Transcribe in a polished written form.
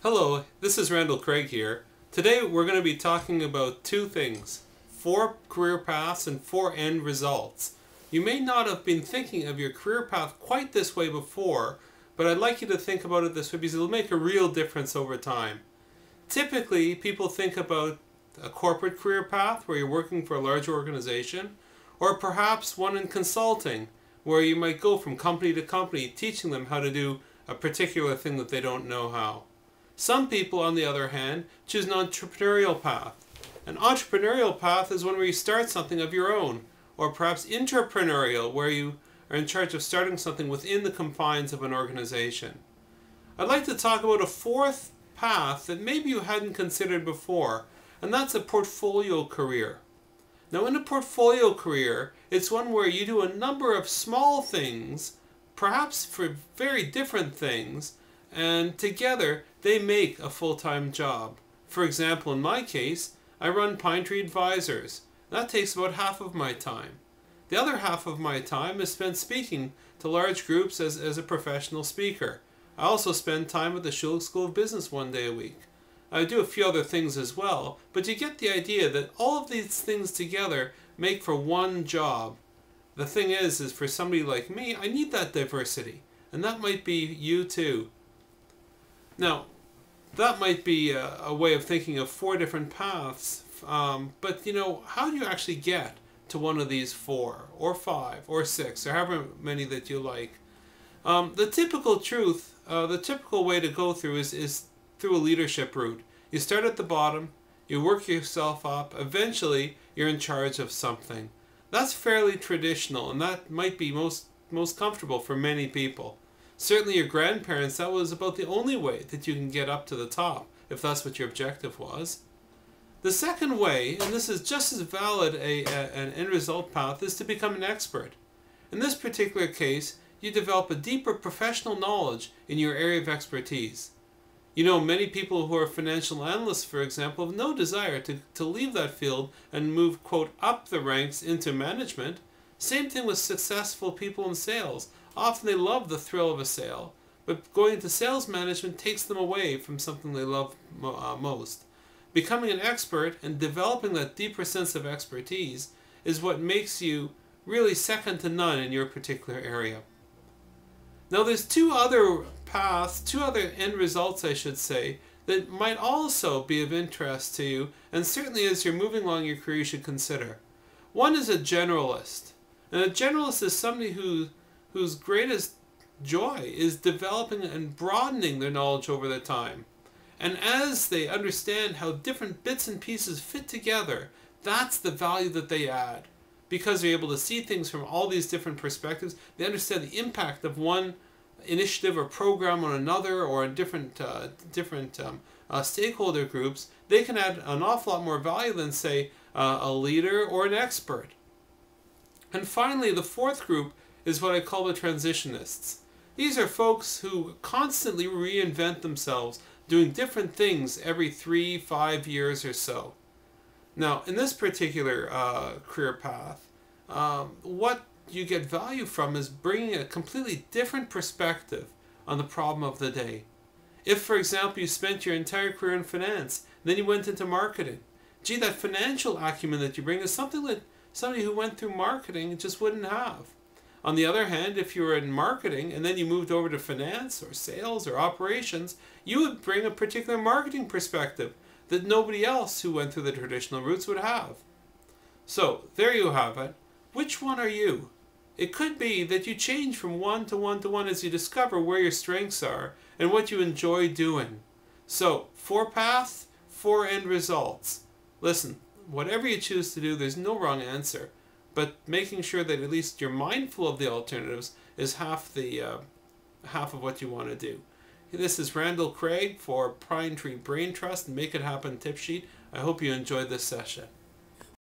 Hello, this is Randall Craig here. Today we're going to be talking about two things: 4 career paths and 4 end results. You may not have been thinking of your career path quite this way before, but I'd like you to think about it this way because it'll make a real difference over time. Typically, people think about a corporate career path where you're working for a large organization, or perhaps one in consulting where you might go from company to company teaching them how to do a particular thing that they don't know how. Some people, on the other hand, choose an entrepreneurial path. An entrepreneurial path is one where you start something of your own, or perhaps intrapreneurial, where you are in charge of starting something within the confines of an organization. I'd like to talk about a fourth path that maybe you hadn't considered before, and that's a portfolio career. Now, in a portfolio career, it's one where you do a number of small things, perhaps for very different things, and together they make a full-time job. For example, in my case, I run Pine Tree Advisors. That takes about half of my time. The other half of my time is spent speaking to large groups as a professional speaker. I also spend time at the Schulich School of Business 1 day a week. I do a few other things as well, but you get the idea that all of these things together make for one job. The thing is for somebody like me, I need that diversity, and that might be you too. Now, that might be a way of thinking of 4 different paths, but how do you actually get to one of these 4, or 5, or 6, or however many that you like? The typical way to go through is through a leadership route. You start at the bottom, you work yourself up, eventually you're in charge of something. That's fairly traditional, and that might be most comfortable for many people. Certainly your grandparents, that was about the only way that you can get up to the top, if that's what your objective was. The second way, and this is just as valid an end result path, is to become an expert. In this particular case, you develop a deeper professional knowledge in your area of expertise. Many people who are financial analysts, for example, have no desire to leave that field and move, quote, up the ranks into management. Same thing with successful people in sales. Often they love the thrill of a sale, but going into sales management takes them away from something they love most. Becoming an expert and developing that deeper sense of expertise is what makes you really second to none in your particular area. Now there's 2 other paths, 2 other end results I should say, that might also be of interest to you, and certainly as you're moving along your career you should consider. One is a generalist. And a generalist is somebody whose greatest joy is developing and broadening their knowledge over the time. And as they understand how different bits and pieces fit together, that's the value that they add. Because they're able to see things from all these different perspectives, they understand the impact of one initiative or program on another, or in different stakeholder groups. They can add an awful lot more value than, say, a leader or an expert. And finally, the 4th group is what I call the transitionists. These are folks who constantly reinvent themselves, doing different things every 3-5 years or so. Now, in this particular career path, what you get value from is bringing a completely different perspective on the problem of the day. If, for example, you spent your entire career in finance, then you went into marketing, gee, that financial acumen that you bring is something that somebody who went through marketing just wouldn't have. On the other hand, if you were in marketing and then you moved over to finance or sales or operations, you would bring a particular marketing perspective that nobody else who went through the traditional routes would have. So, there you have it. Which one are you? It could be that you change from one to one to one as you discover where your strengths are and what you enjoy doing. So, 4 paths, 4 end results. Listen, whatever you choose to do, there's no wrong answer, but making sure that at least you're mindful of the alternatives is half of what you want to do. This is Randall Craig for Pine Tree Brain Trust and Make It Happen Tip Sheet. I hope you enjoyed this session.